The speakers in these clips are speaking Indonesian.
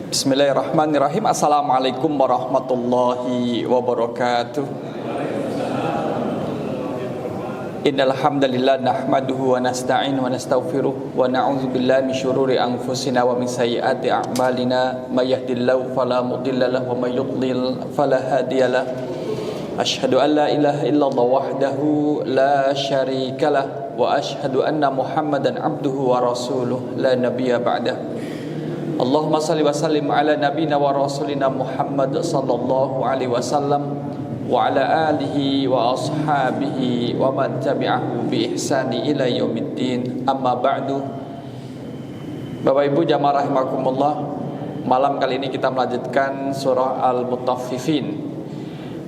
Bismillahirrahmanirrahim. Assalamualaikum warahmatullahi wabarakatuh. Innal hamdalillah nahmaduhu wa nasta'inu wa nastaghfiruh wa na'udzu billahi min syururi anfusina wa min sayyiati a'malina may yahdihillahu fala mudilla lahu wa may yudlil fala hadiyalah. Asyhadu an la ilaha illallah wahdahu la syarikalah wa asyhadu anna Muhammadan abduhu wa rasuluh la nabiyya ba'dah. Allahumma salli wa sallim ala nabina wa rasulina Muhammad sallallahu alaihi wasallam wa ala alihi wa ashabihi wa man tabi'ahu bi ihsani ila yaumiddin. Amma ba'du. Bapak Ibu jamaah rahimakumullah, malam kali ini kita melanjutkan surah Al-Mutaffifin.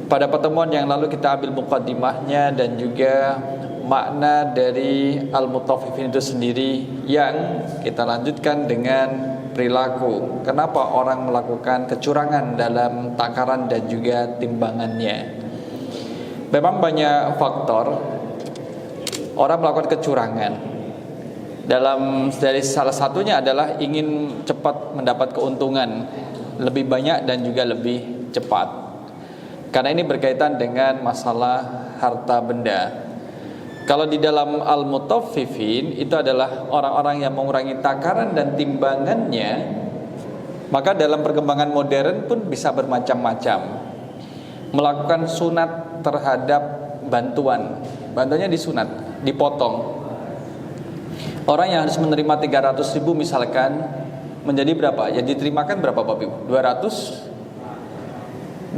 Pada pertemuan yang lalu kita ambil muqaddimahnya dan juga makna dari Al-Mutaffifin itu sendiri yang kita lanjutkan dengan perilaku. Kenapa orang melakukan kecurangan dalam takaran dan juga timbangannya? Memang banyak faktor orang melakukan kecurangan. Dari salah satunya adalah ingin cepat mendapat keuntungan lebih banyak dan juga lebih cepat. Karena ini berkaitan dengan masalah harta benda. Kalau di dalam Al-Mutaffifin itu adalah orang-orang yang mengurangi takaran dan timbangannya, maka dalam perkembangan modern pun bisa bermacam-macam. Melakukan sunat terhadap bantuan. Bantuannya disunat, dipotong. Orang yang harus menerima 300.000 misalkan menjadi berapa? Ya diterimakan berapa Bapak Ibu? 280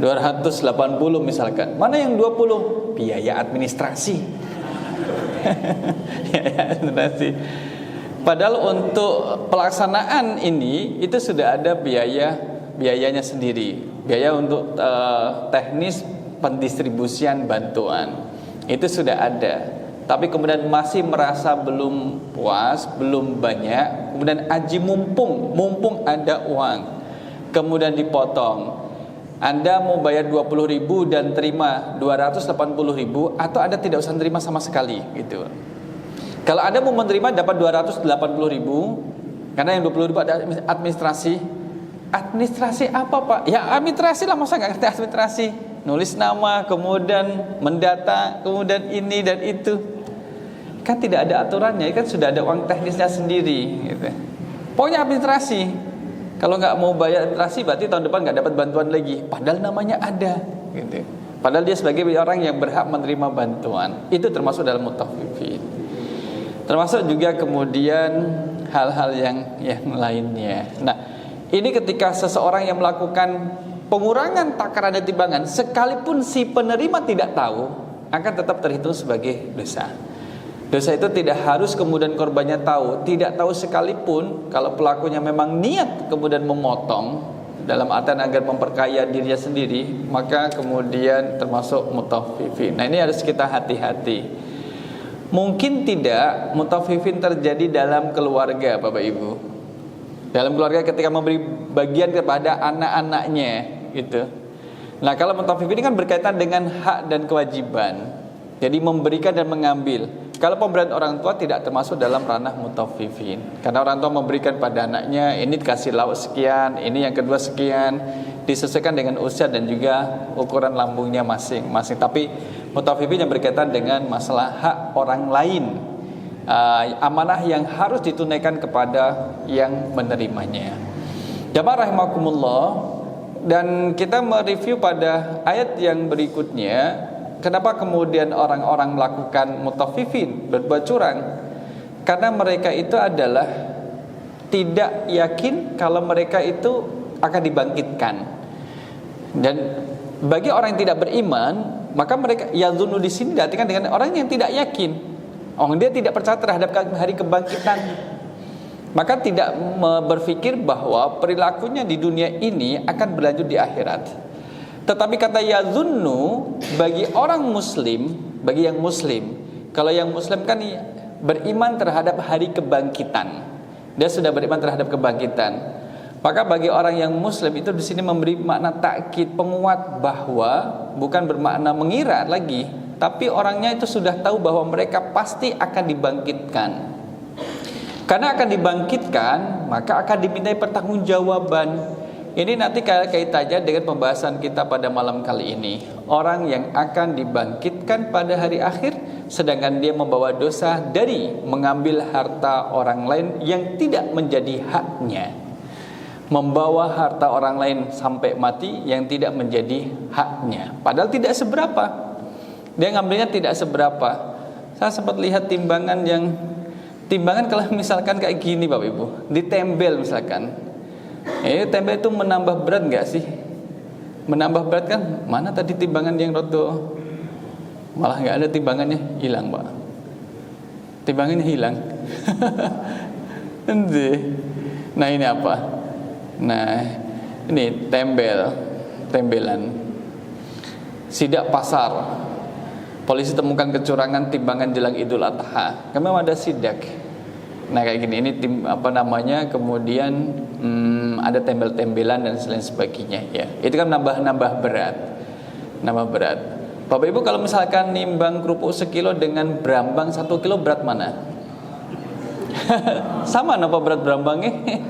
misalkan. Mana yang 20? Biaya administrasi. Padahal untuk pelaksanaan ini itu sudah ada biayanya sendiri. Biaya untuk teknis pendistribusian bantuan itu sudah ada. Tapi kemudian masih merasa belum puas, belum banyak. Kemudian aji mumpung ada uang, kemudian dipotong. Anda mau bayar 20.000 dan terima 280.000, atau Anda tidak usah terima sama sekali gitu. Kalau Anda mau menerima dapat 280.000, karena yang 20.000 ada administrasi. Administrasi apa Pak? Ya administrasi lah, masa nggak ngerti administrasi? Nulis nama, kemudian mendata, kemudian ini dan itu. Kan tidak ada aturannya, kan sudah ada uang teknisnya sendiri gitu. Pokoknya administrasi. Kalau nggak mau bayar administrasi berarti tahun depan nggak dapat bantuan lagi. Padahal namanya ada gitu. Padahal dia sebagai orang yang berhak menerima bantuan. Itu termasuk dalam Mutaffifin. Termasuk juga kemudian hal-hal yang lainnya. Nah, ini ketika seseorang yang melakukan pengurangan takaran dan timbangan, sekalipun si penerima tidak tahu, akan tetap terhitung sebagai dosa. Dosa itu tidak harus kemudian korbannya tahu. Tidak tahu sekalipun, kalau pelakunya memang niat kemudian memotong dalam artian agar memperkaya dirinya sendiri, maka kemudian termasuk mutaffifin. Nah, ini harus kita hati-hati. Mungkin tidak mutaffifin terjadi dalam keluarga Bapak Ibu. Dalam keluarga ketika memberi bagian kepada anak-anaknya gitu. Nah, kalau mutaffifin ini kan berkaitan dengan hak dan kewajiban. Jadi memberikan dan mengambil. Kalau pemberian orang tua tidak termasuk dalam ranah mutaffifin. Karena orang tua memberikan pada anaknya, ini dikasih lauk sekian, ini yang kedua sekian, disesuaikan dengan usia dan juga ukuran lambungnya masing-masing. Tapi mutaffifin yang berkaitan dengan masalah hak orang lain, amanah yang harus ditunaikan kepada yang menerimanya. Jamaah rahimakumullah, dan kita mereview pada ayat yang berikutnya. Kenapa kemudian orang-orang melakukan mutaffifin, berbuat curang? Karena mereka itu adalah tidak yakin kalau mereka itu akan dibangkitkan. Dan bagi orang yang tidak beriman, maka mereka yazunnu di sini diartikan dengan orang yang tidak yakin. Dia tidak percaya terhadap hari kebangkitan. Maka tidak berpikir bahwa perilakunya di dunia ini akan berlanjut di akhirat. Tetapi kata yazunnu bagi orang muslim, bagi yang muslim, kalau yang muslim kan beriman terhadap hari kebangkitan. Dia sudah beriman terhadap kebangkitan. Maka bagi orang yang muslim itu di sini memberi makna takkid, penguat, bahwa bukan bermakna mengira lagi, tapi orangnya itu sudah tahu bahwa mereka pasti akan dibangkitkan. Karena akan dibangkitkan, maka akan dimintai pertanggungjawaban. Ini nanti kaitannya dengan pembahasan kita pada malam kali ini. Orang yang akan dibangkitkan pada hari akhir, sedangkan dia membawa dosa dari mengambil harta orang lain yang tidak menjadi haknya. Membawa harta orang lain sampai mati yang tidak menjadi haknya. Padahal tidak seberapa. Dia ngambilnya tidak seberapa. Saya sempat lihat timbangan kalau misalkan kayak gini Bapak Ibu, ditembel misalkan. Tembel itu menambah berat nggak sih? Menambah berat kan? Mana tadi timbangan yang roto? Malah nggak ada timbangannya, hilang Pak. Timbangannya hilang. Nah ini apa? Nah ini tembelan. Sidak pasar. Polisi temukan kecurangan timbangan jelang Idul Adha. Kami ada sidak. Nah kayak gini, ini kemudian ada tembel-tembelan dan lain sebagainya ya. Itu kan nambah berat. Bapak Ibu kalau misalkan nimbang kerupuk sekilo dengan berambang 1 kilo, berat mana? Sama napa berat berambangnya?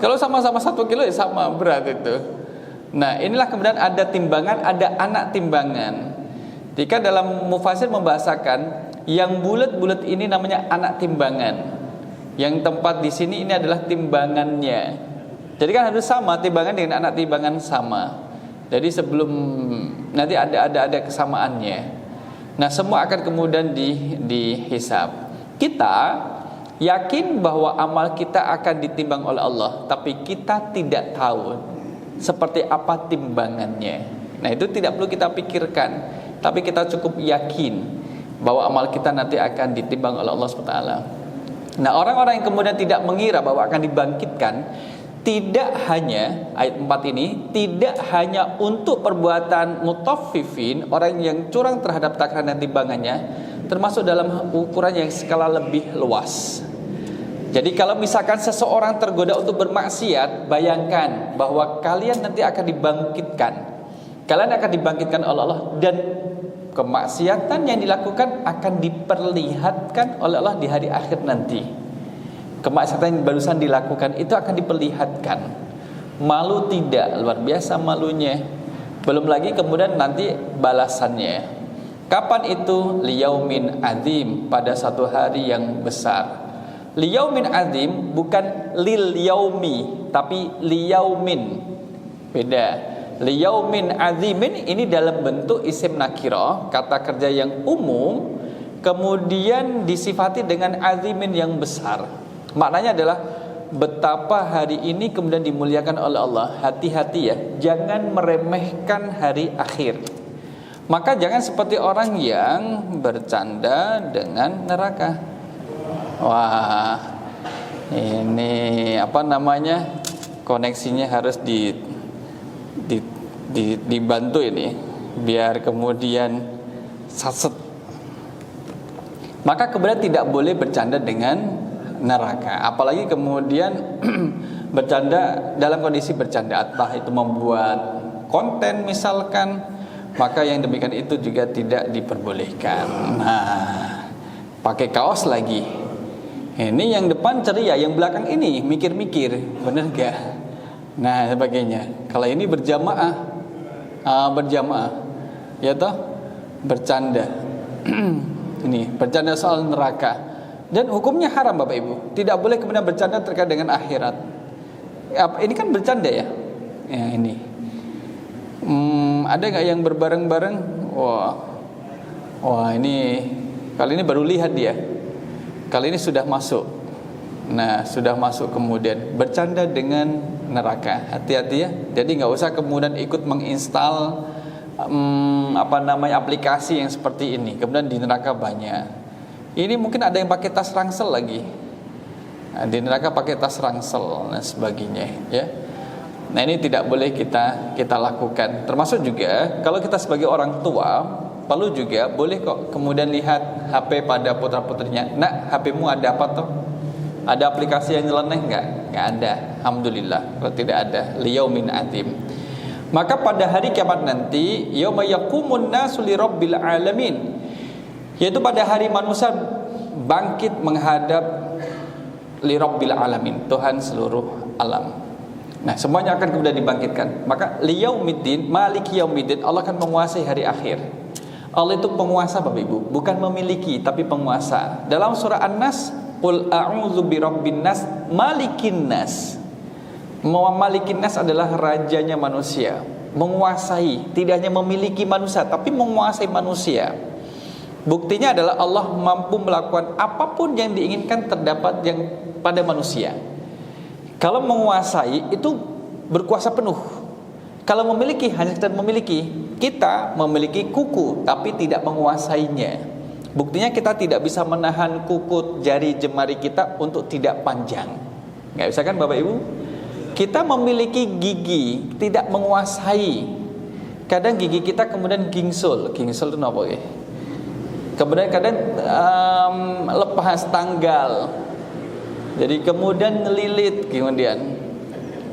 Kalau sama-sama 1 kilo ya sama berat itu. Nah inilah kemudian ada timbangan, ada anak timbangan. Jika dalam mufasir membahasakan yang bulat-bulat ini namanya anak timbangan. Yang tempat di sini ini adalah timbangannya. Jadi kan harus sama, timbangan dengan anak timbangan sama. Jadi sebelum nanti ada kesamaannya. Nah, semua akan kemudian dihisab. Kita yakin bahwa amal kita akan ditimbang oleh Allah, tapi kita tidak tahu seperti apa timbangannya. Nah, itu tidak perlu kita pikirkan, tapi kita cukup yakin bahwa amal kita nanti akan ditimbang oleh Allah SWT. Nah, orang-orang yang kemudian tidak mengira bahwa akan dibangkitkan, tidak hanya ayat 4 ini, tidak hanya untuk perbuatan mutaffifin, orang yang curang terhadap takaran dan timbangannya, termasuk dalam ukuran yang skala lebih luas. Jadi kalau misalkan seseorang tergoda untuk bermaksiat, bayangkan bahwa kalian nanti akan dibangkitkan. Kalian akan dibangkitkan oleh Allah, dan kemaksiatan yang dilakukan akan diperlihatkan oleh Allah di hari akhir nanti. Kemaksiatan yang barusan dilakukan itu akan diperlihatkan. Malu tidak? Luar biasa malunya. Belum lagi kemudian nanti balasannya. Kapan itu? Liyaumin azim, pada satu hari yang besar. Liyaumin azim bukan lil yaumi, tapi liyaumin. Beda. Liyaumin azimin ini dalam bentuk isim nakirah, kata kerja yang umum, kemudian disifati dengan azimin yang besar. Maknanya adalah betapa hari ini kemudian dimuliakan oleh Allah. Hati-hati ya, jangan meremehkan hari akhir. Maka jangan seperti orang yang bercanda dengan neraka. Wah, ini koneksinya harus dibantu ini biar kemudian saset. Maka kemudian tidak boleh bercanda dengan neraka, apalagi kemudian bercanda dalam kondisi bercanda, entah itu membuat konten misalkan, maka yang demikian itu juga tidak diperbolehkan. Nah, pakai kaos lagi. Ini yang depan ceria, yang belakang ini mikir-mikir, bener gak? Nah, sebagainya. Kalau ini berjamaah, ya toh, bercanda. Ini bercanda soal neraka. Dan hukumnya haram Bapak Ibu. Tidak boleh kemudian bercanda terkait dengan akhirat. Ini kan bercanda ya. Ya ini. Ada nggak yang berbareng-bareng? Wah ini kali ini baru lihat dia. Kali ini sudah masuk. Nah, sudah masuk kemudian bercanda dengan neraka. Hati-hati ya. Jadi nggak usah kemudian ikut menginstal aplikasi yang seperti ini. Kemudian di neraka banyak. Ini mungkin ada yang pakai tas ransel lagi. Nah, di neraka pakai tas ransel dan sebagainya, ya. Nah, ini tidak boleh kita lakukan. Termasuk juga kalau kita sebagai orang tua, perlu juga boleh kok kemudian lihat HP pada putra-putrinya. Nak, HPmu ada apa toh? Ada aplikasi yang nyeleneh enggak? Enggak ada. Alhamdulillah. Kalau tidak ada, liyaumin azim. Maka pada hari kiamat nanti, yauma yaqumun nasu lirabbil alamin, yaitu pada hari manusia bangkit menghadap lirabbil alamin, Tuhan seluruh alam. Nah, semuanya akan kemudian dibangkitkan. Maka liyaumiddin, maliki yaumiddin, Allah akan menguasai hari akhir. Allah itu penguasa Bapak Ibu, bukan memiliki tapi penguasa. Dalam surah An-Nas, qul a'udzu birabbin nas, malikin nas. Malikin nas adalah rajanya manusia, menguasai, tidak hanya memiliki manusia tapi menguasai manusia. Buktinya adalah Allah mampu melakukan apapun yang diinginkan terdapat yang pada manusia. Kalau menguasai itu berkuasa penuh. Kalau memiliki hanya sekedar memiliki. Kita memiliki kuku tapi tidak menguasainya. Buktinya kita tidak bisa menahan kuku jari jemari kita untuk tidak panjang. Nggak bisa kan Bapak Ibu? Kita memiliki gigi, tidak menguasai. Kadang gigi kita kemudian gingsul. Gingsul itu apa ya? Kemudian kadang lepas tanggal. Jadi kemudian ngelilit. Kemudian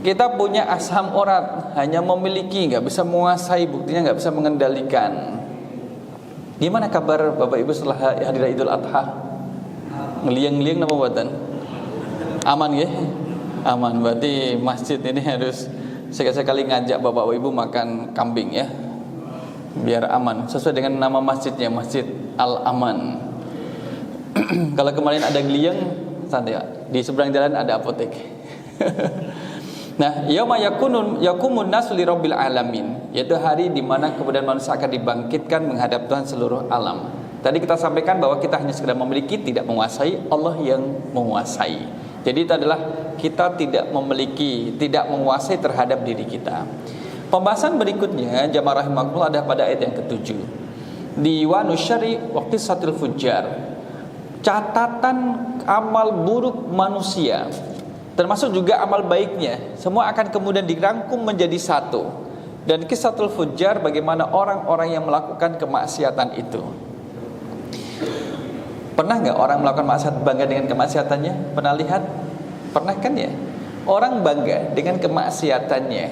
kita punya asam urat, hanya memiliki, nggak bisa menguasai. Buktinya nggak bisa mengendalikan. Gimana kabar Bapak Ibu setelah hari Idul Adha? Ngeliang-ngeliang apa buatan? Aman ya? Aman. Berarti masjid ini harus sekali-sekali ngajak Bapak Ibu makan kambing ya, biar aman. Sesuai dengan nama masjidnya, Masjid Al-Aman. Kalau kemarin ada ngeliang, santai ya. Di seberang jalan ada apotek. Nah, yauma yakumun nasu li rabbil alamin, yaitu hari di mana kemudian manusia akan dibangkitkan menghadap Tuhan seluruh alam. Tadi kita sampaikan bahwa kita hanya sekedar memiliki, tidak menguasai, Allah yang menguasai. Jadi itu adalah kita tidak memiliki, tidak menguasai terhadap diri kita. Pembahasan berikutnya jamaah rahimakumullah ada pada ayat yang ke-7. Di wanusyari waqti satil fujar. Catatan amal buruk manusia, termasuk juga amal baiknya, semua akan kemudian dirangkum menjadi satu. Dan kisatul fujar, bagaimana orang-orang yang melakukan kemaksiatan itu. Pernah nggak orang melakukan maksiat bangga dengan kemaksiatannya? Pernah lihat? Pernah kan ya? Orang bangga dengan kemaksiatannya.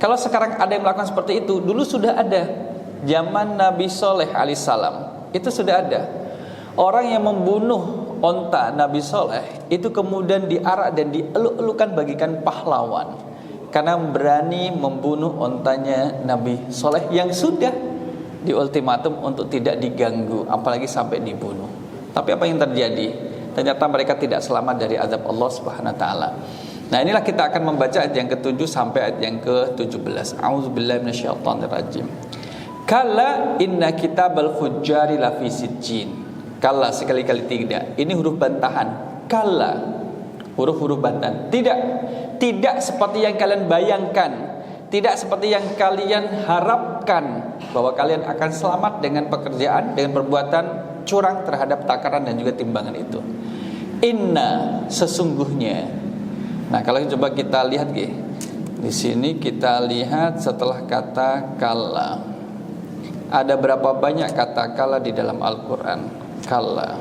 Kalau sekarang ada yang melakukan seperti itu, dulu sudah ada. Zaman Nabi Soleh alaihissalam itu sudah ada. Orang yang membunuh onta Nabi Soleh itu kemudian diarak dan dieluk-elukan bagikan pahlawan, karena berani membunuh ontanya Nabi Soleh yang sudah diultimatum untuk tidak diganggu, apalagi sampai dibunuh. Tapi apa yang terjadi? Ternyata mereka tidak selamat dari azab Allah Subhanahu wa taala. Nah, inilah kita akan membaca ayat yang ke-7 sampai ayat yang ke-17. A'udzubillahi minasyaitonirrajim. Kalla inna kitabal fujjari lafi sijjin. Kalla, sekali-kali tidak. Ini huruf bantahan. Kalla, huruf-huruf bantahan. Tidak seperti yang kalian bayangkan, tidak seperti yang kalian harapkan, bahwa kalian akan selamat dengan pekerjaan, dengan perbuatan curang terhadap takaran dan juga timbangan itu. Inna, sesungguhnya. Nah, kalau coba kita lihat di sini kita lihat setelah kata kalla, ada berapa banyak kata kalla di dalam Al-Quran? Kalla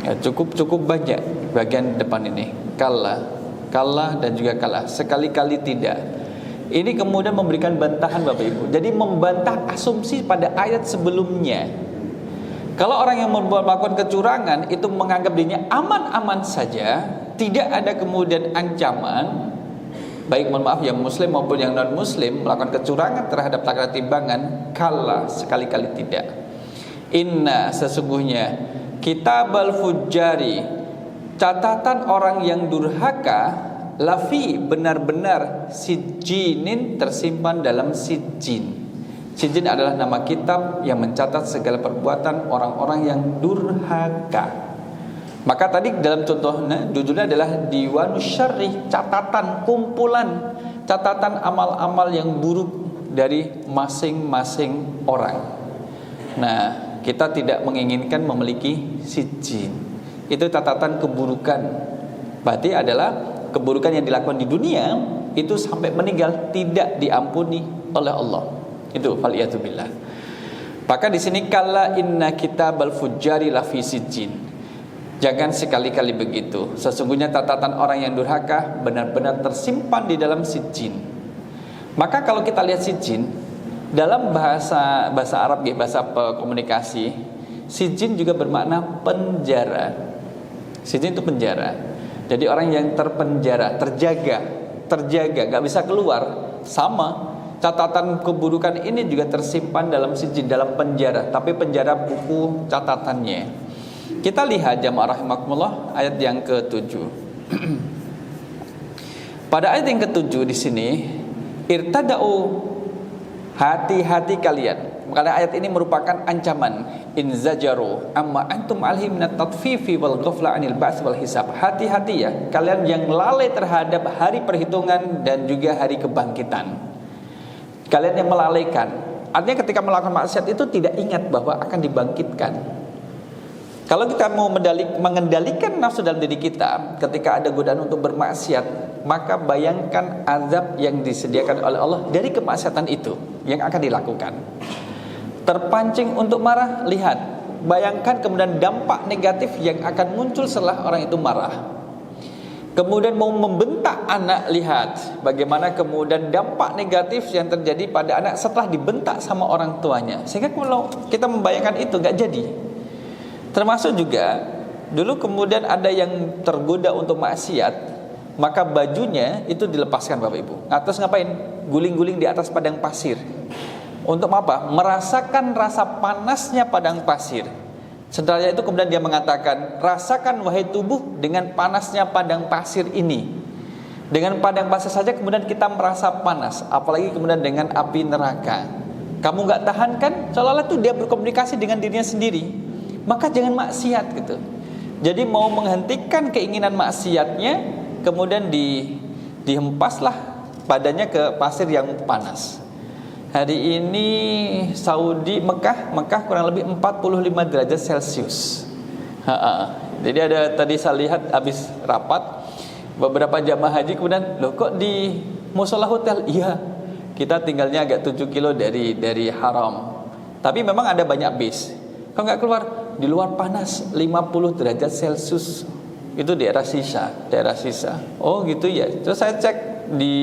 ya, cukup banyak bagian depan ini. Kalla dan juga kalla, sekali-kali tidak. Ini kemudian memberikan bantahan Bapak Ibu. Jadi membantah asumsi pada ayat sebelumnya. Kalau orang yang melakukan kecurangan itu menganggap dirinya aman-aman saja, tidak ada kemudian ancaman, baik mohon maaf yang muslim maupun yang non muslim melakukan kecurangan terhadap takaran timbangan, kalla, sekali-kali tidak. Inna, sesungguhnya kitabal fujjari, catatan orang yang durhaka, lafi, benar-benar, sijjinin, tersimpan dalam sijjin. Sijjin adalah nama kitab yang mencatat segala perbuatan orang-orang yang durhaka. Maka tadi dalam contohnya judulnya adalah diwanus syarri, catatan kumpulan, catatan amal-amal yang buruk dari masing-masing orang. Nah, kita tidak menginginkan memiliki sijjin. Itu catatan keburukan. Berarti adalah keburukan yang dilakukan di dunia itu sampai meninggal tidak diampuni oleh Allah. Itu faliyatubillah. Maka di sini kalla inna kitabal fujjari lafi sijjin. Jangan sekali-kali begitu. Sesungguhnya catatan orang yang durhaka benar-benar tersimpan di dalam sijjin. Maka kalau kita lihat sijjin dalam bahasa Arab, bahasa komunikasi, sijjin juga bermakna penjara. Sijjin itu penjara. Jadi orang yang terpenjara, terjaga terjaga, nggak bisa keluar. Sama, catatan keburukan ini juga tersimpan dalam sijin, dalam penjara, tapi penjara buku catatannya. Kita lihat jamaah rahimakumullah ayat yang ke-7. Pada ayat yang ke-7 di sini, irtadau, hati-hati kalian. Karena ayat ini merupakan ancaman, inzajaru amma antum alhi minat tatfifi wal ghafla anil ba's wal hisab. Hati-hati ya kalian yang lalai terhadap hari perhitungan dan juga hari kebangkitan. Kalian yang melalaikan. Artinya ketika melakukan maksiat itu tidak ingat bahwa akan dibangkitkan. Kalau kita mau mengendalikan nafsu dalam diri kita ketika ada godaan untuk bermaksiat, maka bayangkan azab yang disediakan oleh Allah dari kemaksiatan itu yang akan dilakukan. Terpancing untuk marah, lihat, bayangkan kemudian dampak negatif yang akan muncul setelah orang itu marah. Kemudian mau membentak anak, lihat bagaimana kemudian dampak negatif yang terjadi pada anak setelah dibentak sama orang tuanya. Sehingga kalau kita membayangkan itu gak jadi. Termasuk juga dulu kemudian ada yang tergoda untuk maksiat, maka bajunya itu dilepaskan Bapak Ibu. Atas ngapain? Guling-guling di atas padang pasir. Untuk apa? Merasakan rasa panasnya padang pasir. Setelah itu kemudian dia mengatakan, rasakan wahai tubuh dengan panasnya padang pasir ini. Dengan padang pasir saja kemudian kita merasa panas, apalagi kemudian dengan api neraka. Kamu gak tahan kan? Seolah-olah itu dia berkomunikasi dengan dirinya sendiri. Maka jangan maksiat gitu. Jadi mau menghentikan keinginan maksiatnya, kemudian dihempaslah badannya ke pasir yang panas. Hari ini Saudi, Mekah kurang lebih 45 derajat Celcius. Jadi ada tadi saya lihat habis rapat beberapa jamaah haji kemudian, loh kok di musola hotel? Iya, kita tinggalnya agak 7 kilo dari haram. Tapi memang ada banyak bis. Kalau nggak keluar, di luar panas 50 derajat Celcius. Itu daerah Sisa. Oh gitu ya. Terus saya cek di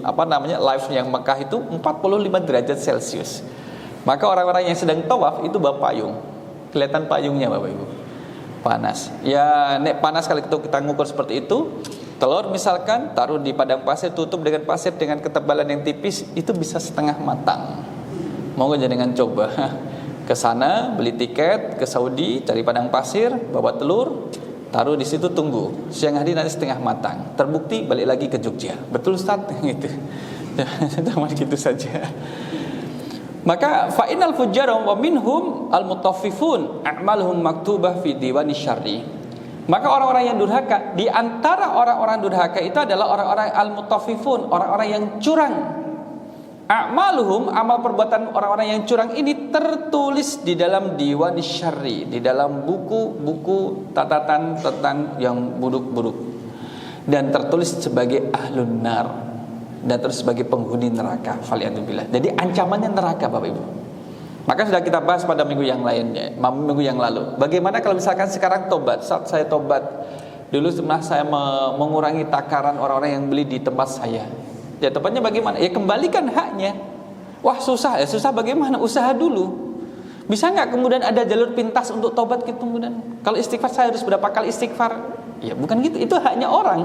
live yang Mekah itu 45 derajat Celcius. Maka orang-orang yang sedang tawaf itu bawa payung. Kelihatan payungnya Bapak Ibu. Panas. Ya, nek panas kalau kita ngukur seperti itu, telur misalkan taruh di padang pasir, tutup dengan pasir dengan ketebalan yang tipis, itu bisa setengah matang. Mau gak jangan coba. Ke sana beli tiket ke Saudi, cari padang pasir, bawa telur, taruh di situ, tunggu. Siang hari nanti setengah matang. Terbukti balik lagi ke Jogja. Betul Ustaz? Gitu. Cuma gitu saja. Maka fa'inal fujjara wa minhum al-mutaffifun a'maluhum maktubah fi diwani syarri. Maka orang-orang yang durhaka, di antara orang-orang durhaka itu adalah orang-orang al-mutaffifun, orang-orang yang curang. A'maluhum, amal perbuatan orang-orang yang curang ini tertulis di dalam diwani syarri, di dalam buku-buku catatan tentang yang buruk-buruk, dan tertulis sebagai ahlun nar, dan terus sebagai penghuni neraka. Faliyatubillah. Jadi ancamannya neraka Bapak Ibu. Maka sudah kita bahas pada minggu yang lalu. Bagaimana kalau misalkan sekarang tobat? Saat saya tobat, dulu sebenarnya saya mengurangi takaran orang-orang yang beli di tempat saya. Ya tepatnya bagaimana? Ya kembalikan haknya. Wah susah ya, susah bagaimana? Usaha dulu. Bisa nggak kemudian ada jalur pintas untuk tobat gitu kemudian? Kalau istighfar saya harus berapa kali istighfar? Ya bukan gitu, itu haknya orang.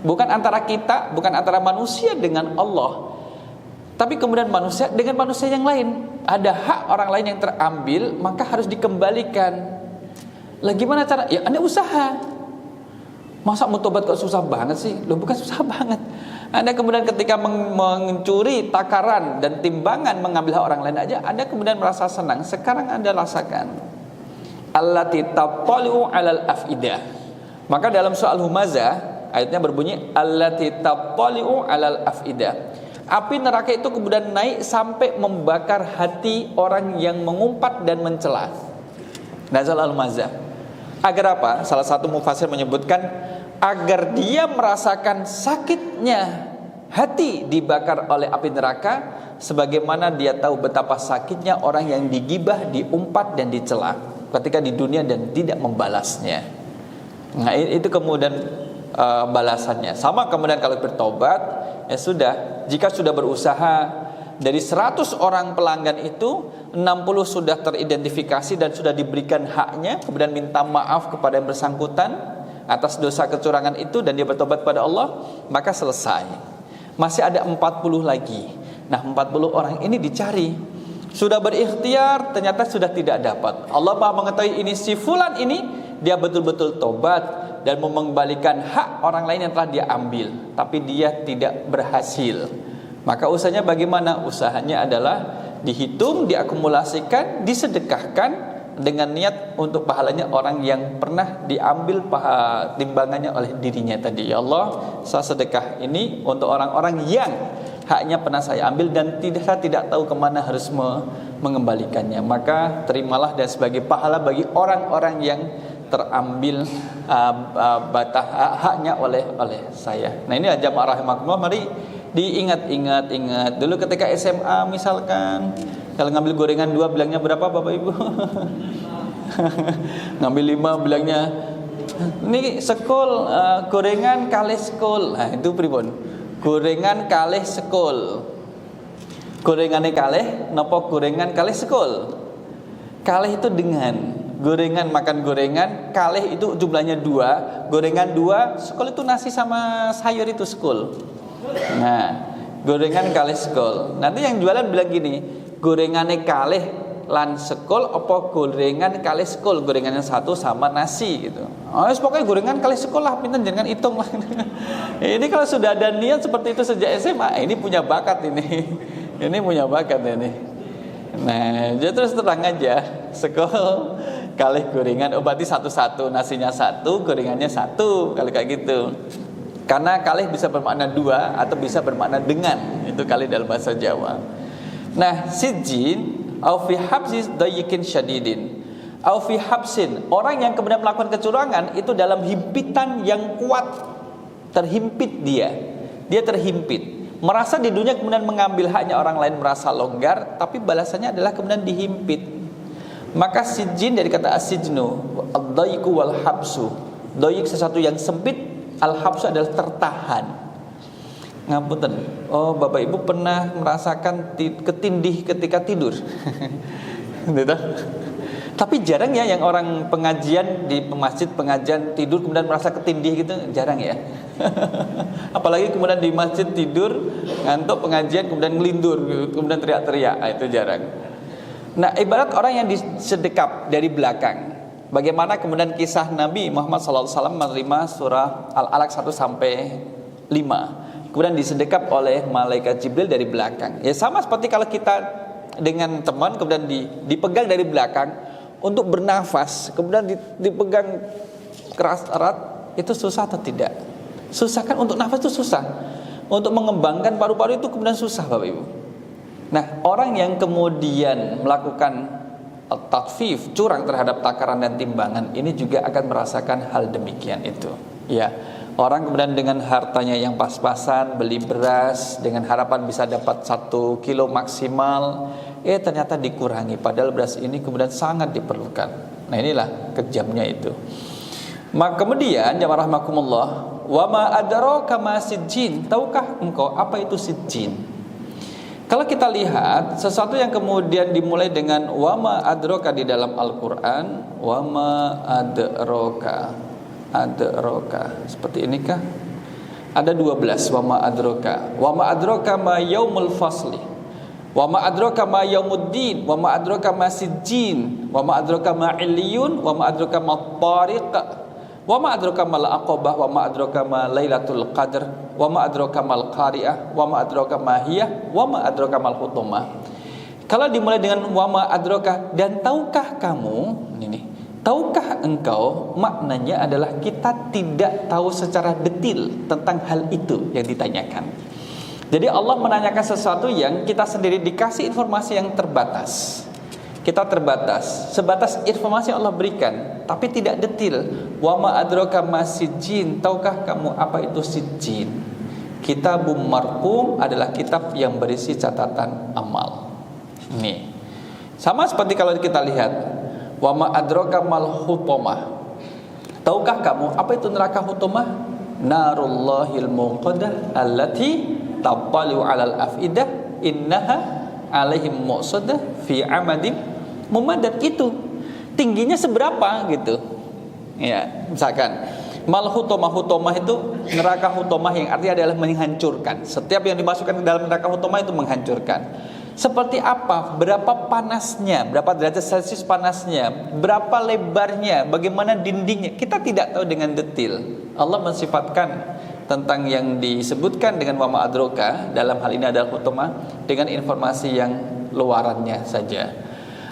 Bukan antara kita, bukan antara manusia dengan Allah. Tapi kemudian manusia dengan manusia yang lain. Ada hak orang lain yang terambil, maka harus dikembalikan. Lah gimana cara? Ya Anda usaha. Masa mau tobat kok susah banget sih? Loh bukan susah banget. Anda kemudian ketika mencuri takaran dan timbangan mengambil hak orang lain aja, Anda kemudian merasa senang. Sekarang Anda rasakan allati tattali'u 'alal afidah. Maka dalam soal Humazah ayatnya berbunyi allati tattali'u 'alal afidah. Api neraka itu kemudian naik sampai membakar hati orang yang mengumpat dan mencela. Nah, soal Humazah. Agar apa? Salah satu mufassir menyebutkan agar dia merasakan sakitnya hati dibakar oleh api neraka, sebagaimana dia tahu betapa sakitnya orang yang digibah, diumpat dan dicela ketika di dunia dan tidak membalasnya. Nah itu kemudian balasannya. Sama kemudian kalau bertobat, ya sudah, jika sudah berusaha dari 100 orang pelanggan itu 60 sudah teridentifikasi dan sudah diberikan haknya, kemudian minta maaf kepada yang bersangkutan. atas dosa kecurangan itu dan dia bertobat pada Allah, maka selesai. Masih ada 40 lagi. Nah, 40 orang ini dicari. Sudah berikhtiar, ternyata sudah tidak dapat. Allah Maha mengetahui ini si fulan ini dia betul-betul tobat dan mengembalikan hak orang lain yang telah dia ambil, tapi dia tidak berhasil. Maka usahanya bagaimana? Usahanya adalah dihitung, diakumulasikan, disedekahkan dengan niat untuk pahalanya orang yang pernah diambil timbangannya oleh dirinya tadi. Ya Allah, saya sedekah ini untuk orang-orang yang haknya pernah saya ambil dan saya tidak tahu kemana harus mengembalikannya. Maka terimalah dan sebagai pahala bagi orang-orang yang terambil haknya oleh saya. Nah, ini jamaah rahimakumullah, mari diingat dulu ketika SMA misalkan, kalau ngambil gorengan 2 bilangnya berapa Bapak Ibu? Ngambil 5 bilangnya ini sekol, gorengan kalih sekol. Nah, itu pripun? Gorengan kalih sekol. Gorengannya kalih napa gorengan kalih sekol? Kalih itu dengan gorengan, makan gorengan, kalih itu jumlahnya 2, gorengan 2, sekol itu nasi sama sayur itu sekol. Nah, gorengan kalih sekol. Nanti yang jualan bilang gini, gorengannya kalih lan sekol apa gorengan kalih sekol, gorengannya 1 sama nasi gitu. Oh, pokoknya gorengan kalih sekol lah, pinten jangan hitung lah. Ini kalau sudah ada niat seperti itu sejak SMA, ini punya bakat ini. Ini punya bakat ini. Nah, jadi terus terang aja, sekol kalih gorengan, berarti 1-1, nasinya 1, gorengannya 1, kalau kayak gitu. Karena kalih bisa bermakna 2 atau bisa bermakna dengan, itu kalih dalam bahasa Jawa. Nah, sijin au fi habsis dayikin syadidin au fi habsin, orang yang kemudian melakukan kecurangan itu dalam himpitan yang kuat, terhimpit dia terhimpit, merasa di dunia kemudian mengambil haknya orang lain, merasa longgar, tapi balasannya adalah kemudian dihimpit. Maka sijin dari kata asijnu, ad-dayiku wal habsu. Dayik sesuatu yang sempit, al-habsu adalah tertahan. Ngapunten. Oh, Bapak Ibu pernah merasakan ketindih ketika tidur? Gitu. Tapi jarang ya yang orang pengajian di masjid, pengajian tidur kemudian merasa ketindih gitu, jarang ya. Apalagi kemudian di masjid tidur, ngantuk pengajian kemudian ngelindur, kemudian teriak-teriak, itu jarang. Nah, ibarat orang yang disedekap dari belakang. Bagaimana kemudian kisah Nabi Muhammad SAW menerima surah Al-Alaq 1 sampai 5. Kemudian disedekap oleh malaikat Jibril dari belakang. Ya sama seperti kalau kita dengan teman kemudian dipegang dari belakang untuk bernafas, kemudian dipegang keras erat, itu susah atau tidak? Susah kan, untuk nafas itu susah. Untuk mengembangkan paru-paru itu kemudian susah Bapak Ibu. Nah, orang yang kemudian melakukan tatfif, curang terhadap takaran dan timbangan, ini juga akan merasakan hal demikian itu. Ya. Orang kemudian dengan hartanya yang pas-pasan beli beras dengan harapan bisa dapat 1 kilo maksimal, ternyata dikurangi, padahal beras ini kemudian sangat diperlukan. Nah, inilah kejamnya itu. Maka kemudian jamaah rahmakumullah, wa ma adraka ma sijjin, tahukah engkau apa itu sijjin? Kalau kita lihat sesuatu yang kemudian dimulai dengan wa ma adraka di dalam Al-Qur'an, wa ma adraka, seperti inikah? Ada 12 wa ma adraka ma yaumul fasli, wa ma adraka ma yaumuddin, wa ma adraka ma sijjin, wa ma adraka ma illiyun, wa ma adraka ma tariq, wa ma adraka mal aqabah, wa ma adraka ma lailatul qadr, wa ma adraka mal qari'ah, wa ma adraka ma hiya, wa ma adraka mal hutumah. Kalau dimulai dengan wa ma adraka, dan tahukah kamu, ini tahukah engkau, maknanya adalah kita tidak tahu secara detil tentang hal itu yang ditanyakan. Jadi Allah menanyakan sesuatu yang kita sendiri dikasih informasi yang terbatas. Kita terbatas, sebatas informasi yang Allah berikan, tapi tidak detil. Wa ma adraka ma sijjin, tahukah kamu apa itu sijjin? Kitabum marqum adalah kitab yang berisi catatan amal. Ini sama seperti kalau kita lihat wa ma adraka mal hutamah, tahukah kamu apa itu neraka hutamah? Narullahil muqaddah allati tattalu 'alal afidah innaha 'alaihim muqsadah fi 'amadin mumadad. Itu tingginya seberapa gitu ya, misalkan Mal hutomah, hutomah itu neraka hutomah yang artinya adalah menghancurkan. Setiap yang dimasukkan ke dalam neraka hutomah itu menghancurkan. Seperti apa? Berapa panasnya? Berapa derajat Celcius panasnya? Berapa lebarnya? Bagaimana dindingnya? Kita tidak tahu dengan detail. Allah mensifatkan tentang yang disebutkan dengan wama adroka, dalam hal ini adalah hutomah, dengan informasi yang luarannya saja.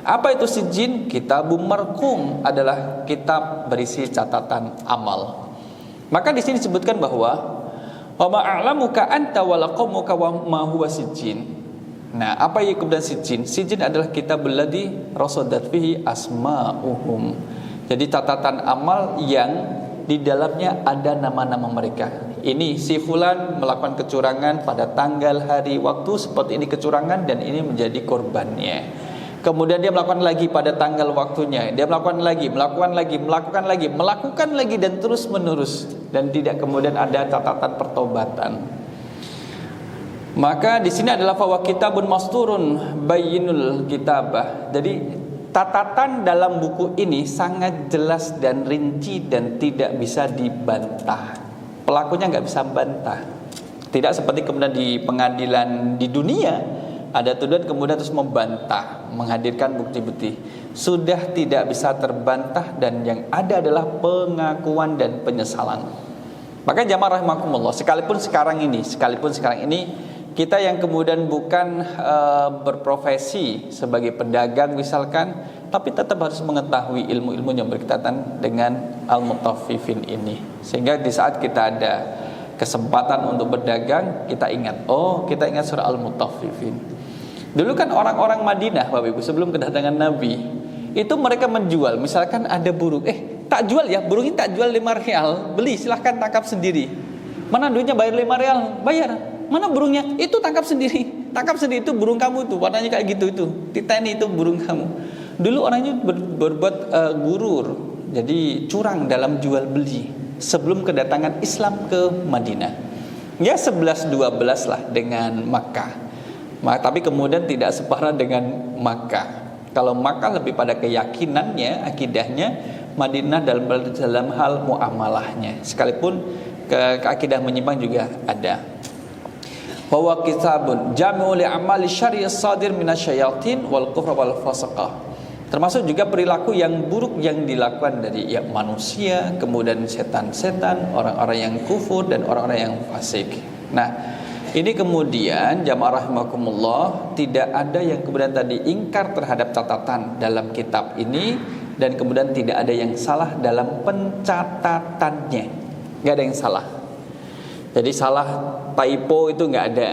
Apa itu sijin? Kitabum marqum, adalah kitab berisi catatan amal. Maka di sini disebutkan bahwa wa ma a'lamuka anta wa laqamuka wa ma huwa sijin. Nah, apa yang kemudian sijin? Sijin adalah kitab alladzi rasadat fihi asma'uhum. Jadi catatan amal yang di dalamnya ada nama-nama mereka. Ini si fulan melakukan kecurangan pada tanggal, hari, waktu seperti ini kecurangan, dan ini menjadi korbannya. Kemudian dia melakukan lagi pada tanggal waktunya, dia melakukan lagi dan terus menerus, dan tidak kemudian ada catatan pertobatan. Maka di sini adalah bahwa kitabun masturun bayyinul kitabah. Jadi catatan dalam buku ini sangat jelas dan rinci dan tidak bisa dibantah. Pelakunya nggak bisa bantah. Tidak seperti kemudian di pengadilan di dunia ada tuduhan kemudian terus membantah, menghadirkan bukti-bukti. Sudah tidak bisa terbantah, dan yang ada adalah pengakuan dan penyesalan. Maka jamaah rahimakumullah, sekalipun sekarang ini kita yang kemudian bukan berprofesi sebagai pedagang misalkan, tapi tetap harus mengetahui ilmu-ilmu yang berkaitan dengan al-mutaffifin ini, sehingga di saat kita ada kesempatan untuk berdagang, kita ingat surah al-mutaffifin. Dulu kan orang-orang Madinah, Bapak Ibu, sebelum kedatangan Nabi, itu mereka menjual, misalkan ada burung, tak jual ya, burung ini tak jual 5 rial, beli, silahkan tangkap sendiri. Mana duitnya? Bayar 5 rial, bayar. Mana burungnya? Itu tangkap sendiri itu burung kamu tuh, warnanya kayak gitu itu. Titeni itu burung kamu. Dulu orangnya berbuat gurur, jadi curang dalam jual beli sebelum kedatangan Islam ke Madinah. Ya 11-12 lah dengan Makkah. Tapi kemudian tidak separah dengan Makkah. Kalau Makkah lebih pada keyakinannya, akidahnya, Madinah dalam hal muamalahnya. Sekalipun keakidah menyimpang juga ada. Bahwa kitabun jami'u li amali syar'i as-sadir minasyayatin wal kufra wal fasaqah. Termasuk juga perilaku yang buruk yang dilakukan dari manusia, kemudian setan-setan, orang-orang yang kufur dan orang-orang yang fasik. Nah, ini kemudian jamaah rahimakumullah, tidak ada yang kemudian tadi ingkar terhadap catatan dalam kitab ini, dan kemudian tidak ada yang salah dalam pencatatannya. Enggak ada yang salah. Jadi salah typo itu enggak ada.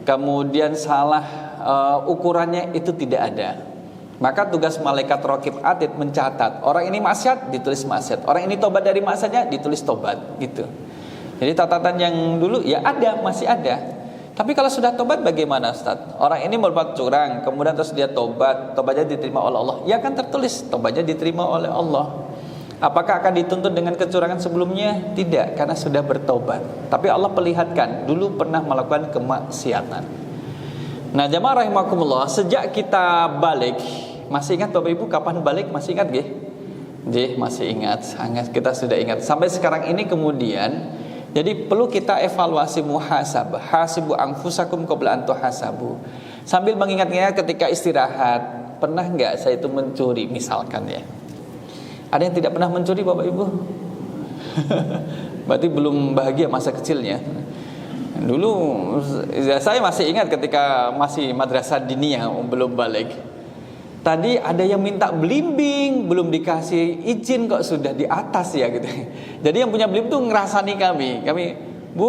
Kemudian salah ukurannya itu tidak ada. Maka tugas malaikat raqib atid mencatat. Orang ini maksiat, ditulis maksiat. Orang ini tobat dari maksiatnya, ditulis tobat, gitu. Jadi catatan yang dulu ya ada, masih ada. Tapi kalau sudah tobat bagaimana, Ustaz? Orang ini berbuat curang, kemudian terus dia tobatnya diterima oleh Allah. Ya kan tertulis tobatnya diterima oleh Allah. Apakah akan dituntut dengan kecurangan sebelumnya? Tidak, karena sudah bertobat. Tapi Allah perlihatkan dulu pernah melakukan kemaksiatan. Nah, jamaah rahimakumullah, sejak kita balik, masih ingat Bapak Ibu kapan balik? Masih ingat nggih? Nggih, masih ingat. Sangat kita sudah ingat. Sampai sekarang ini kemudian, jadi perlu kita evaluasi muhasabah. Hasibu anfusakum qabla an tuhasabu. Sambil mengingat-ingat ketika istirahat, pernah enggak saya itu mencuri misalkan ya? Ada yang tidak pernah mencuri Bapak Ibu? Berarti belum bahagia masa kecilnya. Dulu saya masih ingat ketika masih madrasah diniyah, belum balik. Tadi ada yang minta belimbing, belum dikasih izin kok sudah di atas ya gitu. Jadi yang punya belimbing tuh ngerasani kami, Bu,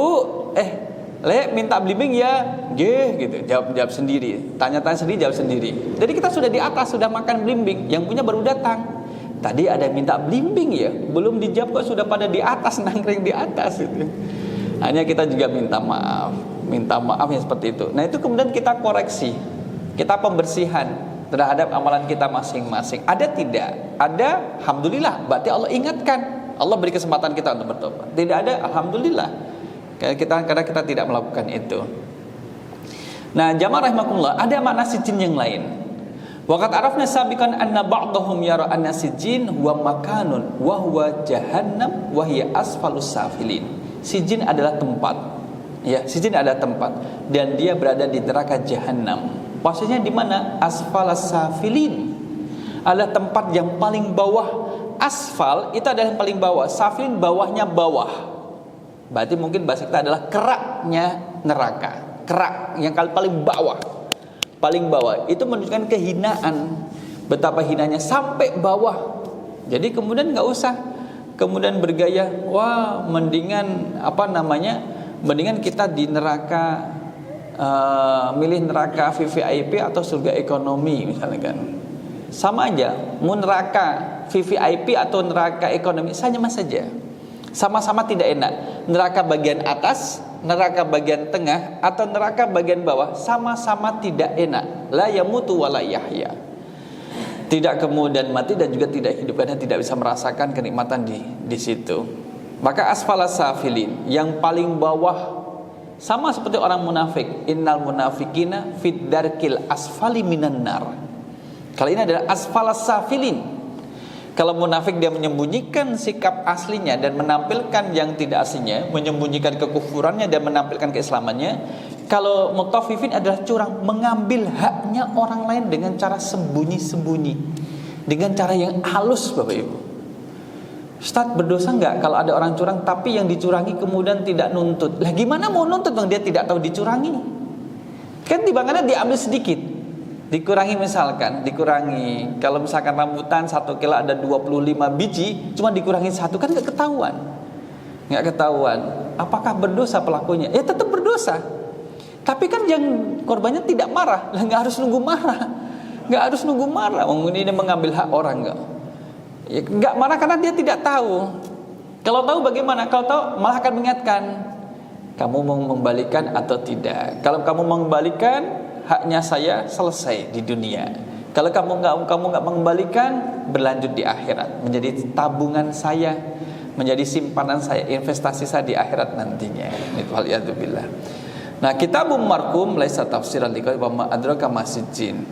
Le minta belimbing ya, gitu. Jawab sendiri, tanya-tanya sendiri, jawab sendiri. Jadi kita sudah di atas, sudah makan belimbing, yang punya baru datang. Tadi ada yang minta belimbing ya, belum dijawab kok sudah pada di atas, nangkring di atas gitu. Hanya kita juga minta maaf yang seperti itu. Nah itu kemudian kita koreksi, kita pembersihan terhadap amalan kita masing-masing. Ada tidak? Ada, alhamdulillah. Berarti Allah ingatkan, Allah beri kesempatan kita untuk bertobat. Tidak ada, alhamdulillah. Karena kita tidak melakukan itu. Nah, jamaah rahimakumullah, ada makna sijin yang lain. Waqad arafna sabiqan anna ba'dahum yara anna sijin huwa makanun wa huwa jahannam wa hiya asfalus safilin. Sijin adalah tempat. Ya, sijin adalah tempat dan dia berada di neraka jahanam. Maksudnya di mana? Asfalas safilin. Adalah tempat yang paling bawah. Asfal itu adalah yang paling bawah, safilin bawahnya bawah. Berarti mungkin bahasa kita adalah keraknya neraka. Kerak yang paling bawah. Paling bawah itu menunjukkan kehinaan, betapa hinanya sampai bawah. Jadi kemudian nggak usah kemudian bergaya, wah mendingan mendingan kita di neraka, milih neraka VVIP atau surga ekonomi misalnya kan. Sama aja, mau neraka VVIP atau neraka ekonomi sama saja. Sama-sama tidak enak. Neraka bagian atas, neraka bagian tengah, atau neraka bagian bawah, sama-sama tidak enak. La yamutu wa la yahya. Tidak kemudian mati dan juga tidak hidup, karena tidak bisa merasakan kenikmatan di situ. Maka asfalas safilin, yang paling bawah, sama seperti orang munafik. Innal munafikina fid darkil asfali minan nar. Kalau ini adalah asfalas safilin. Kalau munafik dia menyembunyikan sikap aslinya dan menampilkan yang tidak aslinya, menyembunyikan kekufurannya dan menampilkan keislamannya. Kalau mutaffifin adalah curang, mengambil haknya orang lain dengan cara sembunyi-sembunyi, dengan cara yang halus, Bapak Ibu. Ustaz, berdosa enggak kalau ada orang curang tapi yang dicurangi kemudian tidak nuntut? Lah gimana mau nuntut bang, dia tidak tahu dicurangi? Kan timbangannya diambil sedikit, dikurangi kalau misalkan rambutan 1 kilo ada 25 biji, cuma dikurangi 1, kan nggak ketahuan. Apakah berdosa pelakunya? Ya tetap berdosa. Tapi kan yang korbannya tidak marah, nggak harus nunggu marah. Ini mengambil hak orang nggak marah karena dia tidak tahu. Kalau tahu bagaimana? Kalau tahu malah akan mengingatkan, kamu mau mengembalikan atau tidak? Kalau kamu mengembalikan, haknya saya selesai di dunia. Kalau kamu nggak mengembalikan, berlanjut di akhirat, menjadi tabungan saya, menjadi simpanan saya, investasi saya di akhirat nantinya. Waliyadzubillah. Nah, kitabum markum laisa tafsiran liqaul wa ma adraka masjidin.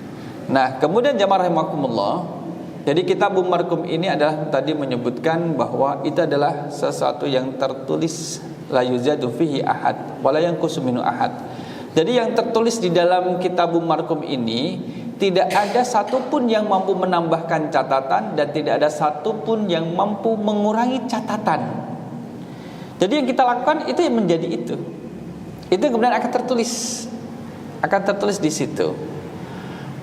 Nah, kemudian jamaah rahimakumullah. Jadi kitabum markum ini adalah tadi menyebutkan bahwa itu adalah sesuatu yang tertulis, la yuzadu fihi ahad wala yanqusu minhu ahad. Jadi yang tertulis di dalam kitabum markum ini tidak ada satupun yang mampu menambahkan catatan dan tidak ada satupun yang mampu mengurangi catatan. Jadi yang kita lakukan itu yang menjadi itu kemudian akan tertulis di situ.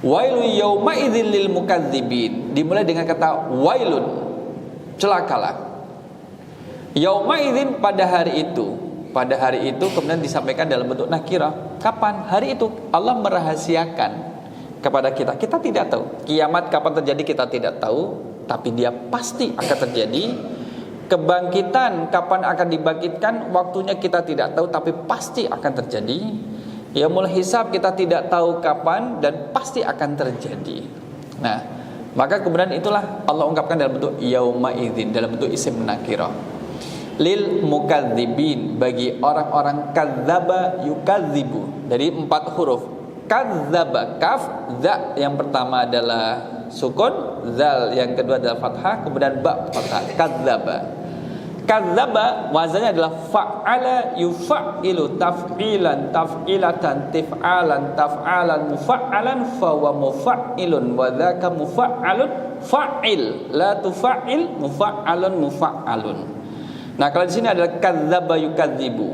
Wailun yauma idzil lil mukadzibin, dimulai dengan kata wailun, celakalah. Yauma idzin, pada hari itu kemudian disampaikan dalam bentuk nakirah. Kapan? Hari itu Allah merahasiakan kepada kita. Kita tidak tahu. Kiamat kapan terjadi kita tidak tahu, tapi dia pasti akan terjadi. Kebangkitan kapan akan dibangkitkan, waktunya kita tidak tahu, tapi pasti akan terjadi. Yaumul hisab kita tidak tahu kapan dan pasti akan terjadi. Nah, maka kemudian itulah Allah ungkapkan dalam bentuk yauma idzin, dalam bentuk isim nakirah. Lil mukadzibin, bagi orang-orang kadzaba yukadzibu, dari 4 huruf. Kadzaba, kaf, za yang pertama adalah sukun, zal yang kedua adalah fathah, kemudian ba fathah. Kadzaba wazannya adalah fa'ala yufa'ilu, taf'ilan, taf'ilatan, taf'alan, mufa'alan, fa wa mufa'ilun, wa dzaka mufa'alun, fa'il, la tufa'il, mufa'alun. Nah, kalau di sini adalah kadzaba yukadzibu.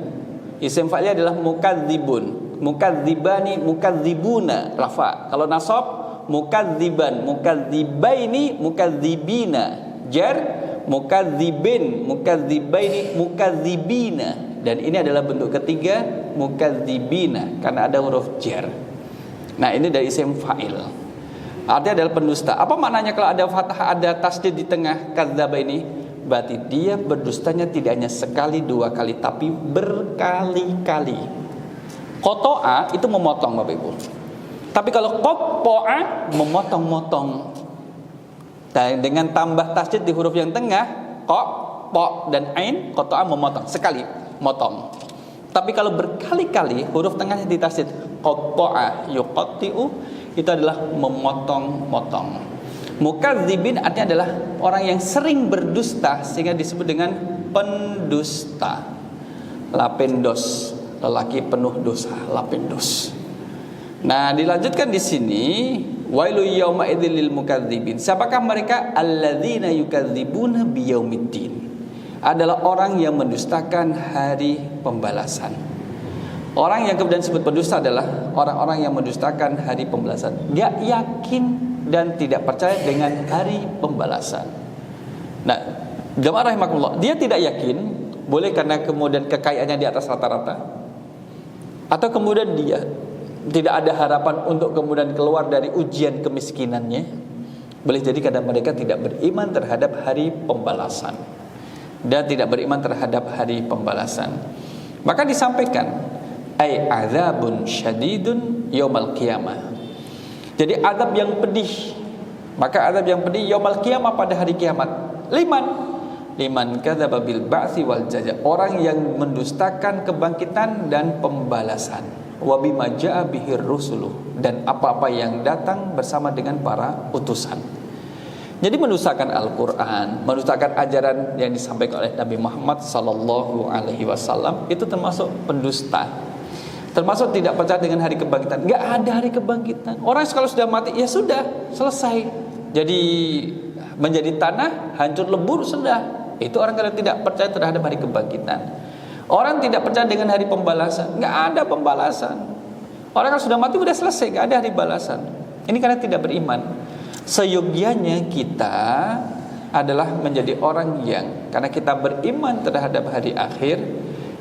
Isim fa'ilnya adalah mukadzibun, mukadzibani, mukadzibuna, rafa. Kalau nasab mukadziban, mukadzibaini, mukadzibina. Jar mukadzibin, mukadzibaini, mukadzibina. Dan ini adalah bentuk ketiga, mukadzibina, karena ada huruf jar. Nah, ini dari isim fa'il. Artinya adalah pendusta. Apa maknanya kalau ada fathah, ada tasdid di tengah kadzaba ini? Berarti dia berdustanya tidak hanya sekali, 2 kali, tapi berkali-kali. Qata'a itu memotong, Bapak Ibu. Tapi kalau qatta'a memotong-motong. Dan dengan tambah tasdid di huruf yang tengah, qa, ta dan ain, qata'a memotong, sekali motong. Tapi kalau berkali-kali huruf tengahnya ditasdid, qatta'a yuqatti'u, itu adalah memotong-motong. Mukadzibin artinya adalah orang yang sering berdusta, sehingga disebut dengan pendusta. Lapendos, lelaki penuh dosa, lapendos. Nah, dilanjutkan di sini, wailu yauma idzil lil mukadzibin. Siapakah mereka? Alladzina yukadzibuna biyaumiddin. Adalah orang yang mendustakan hari pembalasan. Orang yang kemudian disebut pendusta adalah orang-orang yang mendustakan hari pembalasan. Gak yakin dan tidak percaya dengan hari pembalasan. Nah, jamaah rahimakumullah, dia tidak yakin, boleh karena kemudian kekayaannya di atas rata-rata, atau kemudian dia tidak ada harapan untuk kemudian keluar dari ujian kemiskinannya. Boleh jadi karena mereka tidak beriman terhadap hari pembalasan dan tidak beriman terhadap hari pembalasan. Maka disampaikan ai azabun syadidun yaumal qiyamah. Jadi azab yang pedih. Maka azab yang pedih yaumal qiyamah, pada hari kiamat. Liman kadzaba bil ba'tsi wal jaza. Orang yang mendustakan kebangkitan dan pembalasan. Wa bima jaa bihir rusuluh, dan apa-apa yang datang bersama dengan para utusan. Jadi mendustakan Al-Qur'an, mendustakan ajaran yang disampaikan oleh Nabi Muhammad sallallahu alaihi wasallam, itu termasuk pendusta. Termasuk tidak percaya dengan hari kebangkitan. Enggak ada hari kebangkitan. Orang kalau sudah mati, ya sudah, selesai. Jadi menjadi tanah, hancur lebur, sudah. Itu orang kalau tidak percaya terhadap hari kebangkitan. Orang tidak percaya dengan hari pembalasan. Enggak ada pembalasan. Orang kalau sudah mati, sudah selesai, enggak ada hari balasan. Ini karena tidak beriman. Seyogianya kita adalah menjadi orang yang, karena kita beriman terhadap hari akhir,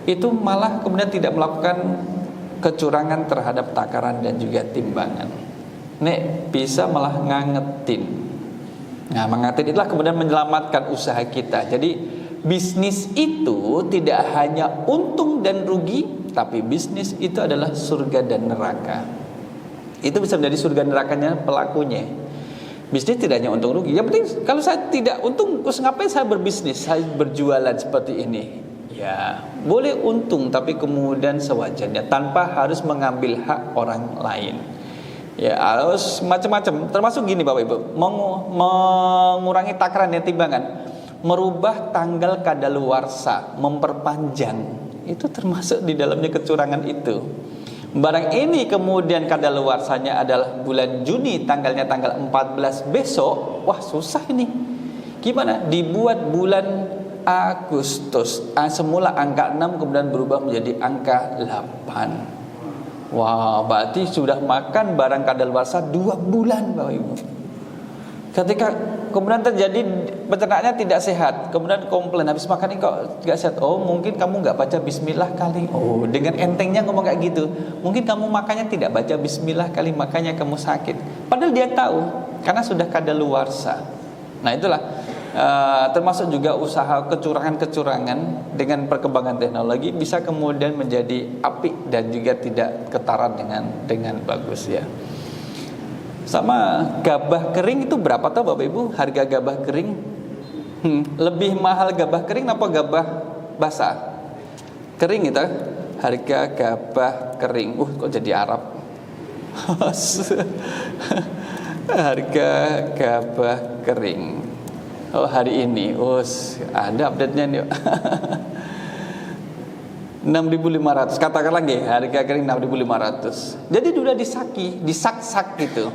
itu malah kemudian tidak melakukan kecurangan terhadap takaran dan juga timbangan. Nek bisa malah ngangetin. Nah, mengangetin itulah kemudian menyelamatkan usaha kita. Jadi bisnis itu tidak hanya untung dan rugi, tapi bisnis itu adalah surga dan neraka. Itu bisa menjadi surga nerakanya pelakunya. Bisnis tidak hanya untung rugi. Yang penting kalau saya tidak untung, terus ngapain saya berbisnis, saya berjualan seperti ini? Ya, boleh untung tapi kemudian sewajarnya, tanpa harus mengambil hak orang lain. Ya, harus macam-macam. Termasuk gini Bapak Ibu, mengurangi takaran dan timbangan, merubah tanggal kadaluarsa, memperpanjang, itu termasuk di dalamnya kecurangan itu. Barang ini kemudian kadaluarsanya adalah bulan Juni, tanggalnya tanggal 14 besok, wah susah ini. Gimana? Dibuat bulan Agustus. Semula angka 6 kemudian berubah menjadi angka 8. Wah, berarti sudah makan barang kadaluarsa 2 bulan Bapak Ibu. Ketika kemudian terjadi peternaknya tidak sehat, kemudian komplain, habis makan ini kok tidak sehat. Oh, mungkin kamu nggak baca bismillah kali. Oh, dengan entengnya ngomong kayak gitu. Mungkin kamu makannya tidak baca bismillah kali, makanya kamu sakit. Padahal dia tahu, karena sudah kadaluarsa. Nah, itulah termasuk juga usaha kecurangan-kecurangan dengan perkembangan teknologi bisa kemudian menjadi apik dan juga tidak ketara dengan bagus ya. Sama gabah kering itu berapa tahu Bapak Ibu harga gabah kering? Lebih mahal gabah kering apa gabah basah? Kering itu harga gabah kering. Kok jadi Arab? Harga gabah kering. Oh, hari ini. Ada update-nya nih. 6.500. Katakanlah nggih, harga kering 6.500. Jadi sudah disak-sak gitu.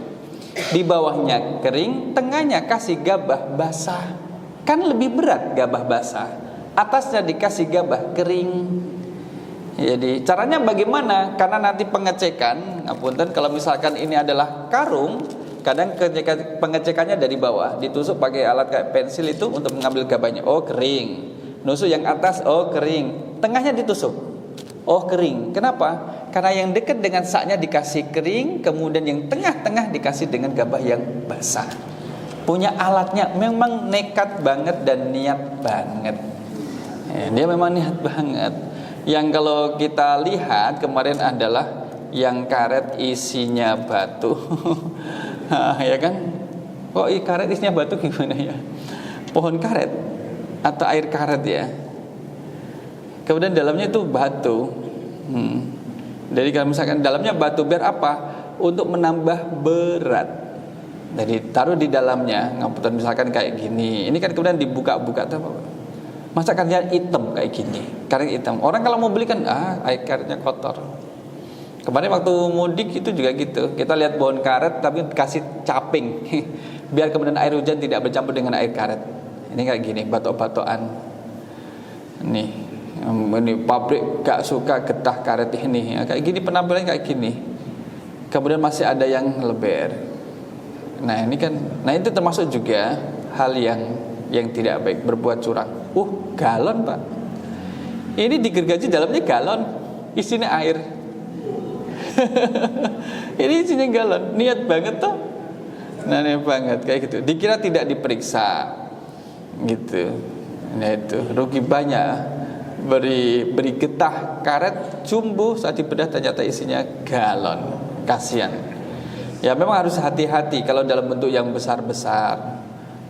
Di bawahnya kering, tengahnya kasih gabah basah. Kan lebih berat gabah basah. Atasnya dikasih gabah kering. Jadi caranya bagaimana? Karena nanti pengecekan, ngapunten, kalau misalkan ini adalah karung, kadang pengecekannya dari bawah, ditusuk pakai alat kayak pensil itu untuk mengambil gabahnya. Oh, kering. Nusuk yang atas, oh kering. Tengahnya ditusuk, oh kering. Kenapa? Karena yang dekat dengan saknya dikasih kering, kemudian yang tengah-tengah dikasih dengan gabah yang basah. Punya alatnya, memang nekat banget dan niat banget. Dia memang niat banget. Yang kalau kita lihat kemarin adalah yang karet isinya batu. Ya kan? Kok karet isinya batu gimana ya? Pohon karet atau air karet ya. Kemudian dalamnya itu batu. Jadi kalau misalkan dalamnya batu, biar apa? untuk menambah berat. Jadi taruh di dalamnya, ngapunten misalkan kayak gini. Ini kan kemudian dibuka-buka tuh. Masa karetnya hitam kayak gini, karet hitam. Orang kalau mau beli kan air karetnya kotor. Kemarin waktu mudik itu juga gitu. Kita lihat pohon karet tapi kasih caping biar kemudian air hujan tidak bercampur dengan air karet. Ini kayak gini, batok-batokan. Ini pabrik gak suka getah karet ini. Kayak gini penampilannya kayak gini. Kemudian masih ada yang lebar. Nah, ini kan, itu termasuk juga hal yang tidak baik, berbuat curang. Galon, Pak. Ini digergaji dalamnya galon, isinya air. Ini isinya galon, niat banget toh. Nah, niat banget kayak gitu. Dikira tidak diperiksa, gitu. Nah itu rugi banyak. Beri getah karet jumbo saat dibedah ternyata isinya galon. Kasihan. Ya memang harus hati-hati kalau dalam bentuk yang besar-besar.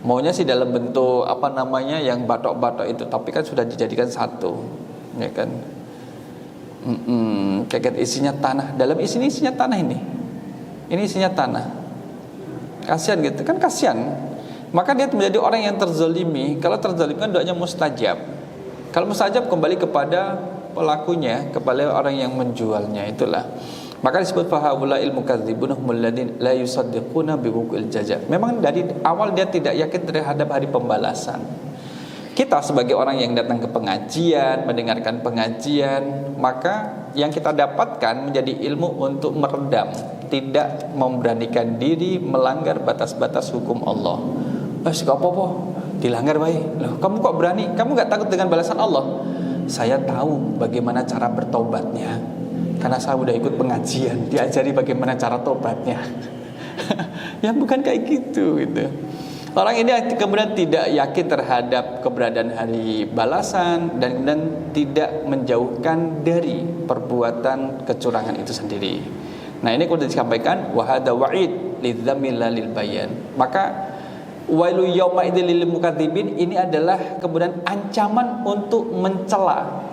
Maunya sih dalam bentuk yang batok-batok itu, tapi kan sudah dijadikan satu, ya kan? Kayak isinya tanah. Dalam isinya tanah ini. Ini isinya tanah. Kasihan gitu kan, kasihan. Maka dia menjadi orang yang terzalimi. Kalau terzalimi kan doanya mustajab. Kalau mustajab kembali kepada pelakunya, kepada orang yang menjualnya, itulah. Maka disebut fahaulail mukadzibun humul ladzina la yusaddiquna biwuqil jaza. Memang dari awal dia tidak yakin terhadap hari pembalasan. Kita sebagai orang yang datang ke pengajian, mendengarkan pengajian, maka yang kita dapatkan menjadi ilmu untuk meredam, tidak memberanikan diri melanggar batas-batas hukum Allah. Gak apa-apa, dilanggar baik. Loh, kamu kok berani? Kamu gak takut dengan balasan Allah? Saya tahu bagaimana cara bertobatnya, karena saya udah ikut pengajian, diajari bagaimana cara tobatnya. Ya bukan kayak gitu. Orang ini kemudian tidak yakin terhadap keberadaan hari balasan, dan kemudian tidak menjauhkan dari perbuatan kecurangan itu sendiri. Nah ini kemudian disampaikan wahada wa'id lidzamil lil bayan. Maka wailu yauma idzil lil mukadzibin ini adalah kemudian ancaman untuk mencela.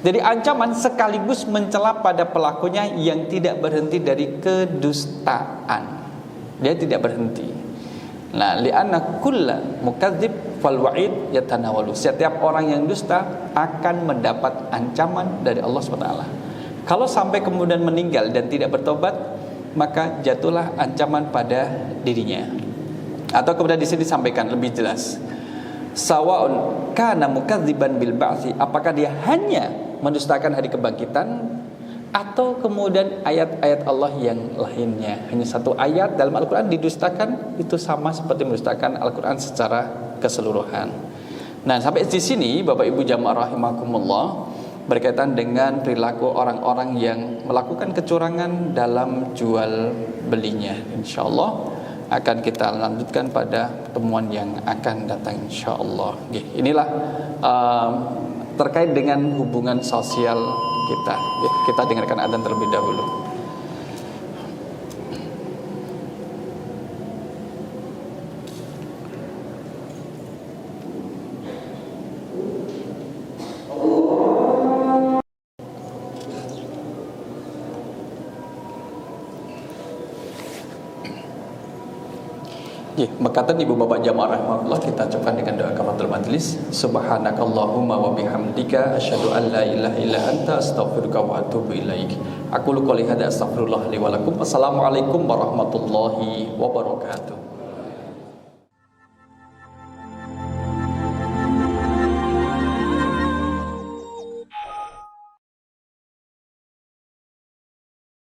Jadi ancaman sekaligus mencela pada pelakunya yang tidak berhenti dari kedustaan. Dia tidak berhenti. Nah, li'anna kulla mukadzib fal wa'id yatanawalu. Setiap orang yang dusta akan mendapat ancaman dari Allah SWT. Kalau sampai kemudian meninggal dan tidak bertobat, maka jatuhlah ancaman pada dirinya. Atau kemudian di sini disampaikan lebih jelas. Sawaun kana mukadziban bil ba'tsi, apakah dia hanya mendustakan hari kebangkitan atau kemudian ayat-ayat Allah yang lainnya. Hanya satu ayat dalam Al-Quran didustakan, itu sama seperti mendustakan Al-Quran secara keseluruhan. Nah sampai di sini Bapak Ibu jamaah rahimakumullah, berkaitan dengan perilaku orang-orang yang melakukan kecurangan dalam jual belinya. InsyaAllah akan kita lanjutkan pada pertemuan yang akan datang insyaallah. Inilah terkait dengan hubungan sosial kita. Kita dengarkan adzan terlebih dahulu. Makatan ibu bapak jamaah rahmatullah, kita cukupkan dengan doa kafaratul majlis. Subhanakallahumma wa bihamdika asyhadu an la ilaha illa anta astaghfiruka wa atubu ilaik. Aku qouli hadza astaghfirullah li wa lakum. Assalamualaikum warahmatullahi wabarakatuh.